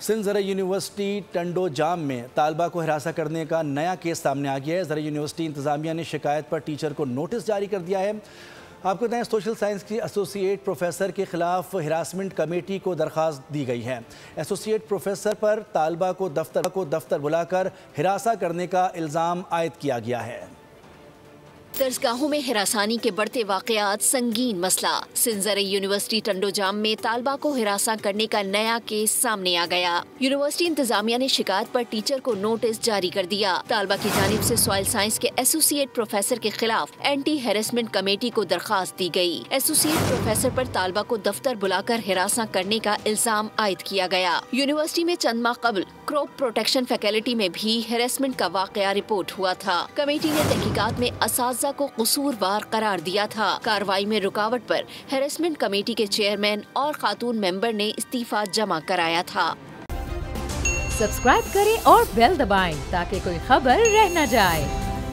سندھ زرعی یونیورسٹی ٹنڈو جام میں طالبہ کو ہراساں کرنے کا نیا کیس سامنے آ گیا ہے۔ زرعی یونیورسٹی انتظامیہ نے شکایت پر ٹیچر کو نوٹس جاری کر دیا ہے۔ آپ کو بتائیں سوشل سائنس کی ایسوسی ایٹ پروفیسر کے خلاف ہراسمنٹ کمیٹی کو درخواست دی گئی ہے۔ ایسوسی ایٹ پروفیسر پر طالبہ کو دفتر بلا کر ہراساں کرنے کا الزام عائد کیا گیا ہے۔ درسگاہوں میں ہراسانی کے بڑھتے واقعات سنگین مسئلہ۔ سندھ زرعی یونیورسٹی ٹنڈو جام میں طالبہ کو ہراساں کرنے کا نیا کیس سامنے آ گیا۔ یونیورسٹی انتظامیہ نے شکایت پر ٹیچر کو نوٹس جاری کر دیا۔ طالبہ کی جانب سے سوائل سائنس کے ایسوسی ایٹ پروفیسر کے خلاف اینٹی ہیرسمنٹ کمیٹی کو درخواست دی گئی۔ ایسوسی ایٹ پروفیسر پر طالبہ کو دفتر بلا کر ہراساں کرنے کا الزام عائد کیا گیا۔ یونیورسٹی میں چند ماہ قبل کراپ پروٹیکشن فیکلٹی میں بھی ہراسمنٹ کا واقعہ رپورٹ ہوا تھا۔ کمیٹی نے تحقیقات میں اساتذہ کو قصوروار قرار دیا تھا۔ کارروائی میں رکاوٹ پر ہراسمنٹ کمیٹی کے چیئرمین اور خاتون ممبر نے استعفیٰ جمع کرایا تھا۔ سبسکرائب کریں اور بیل دبائیں تاکہ کوئی خبر رہ نہ جائے۔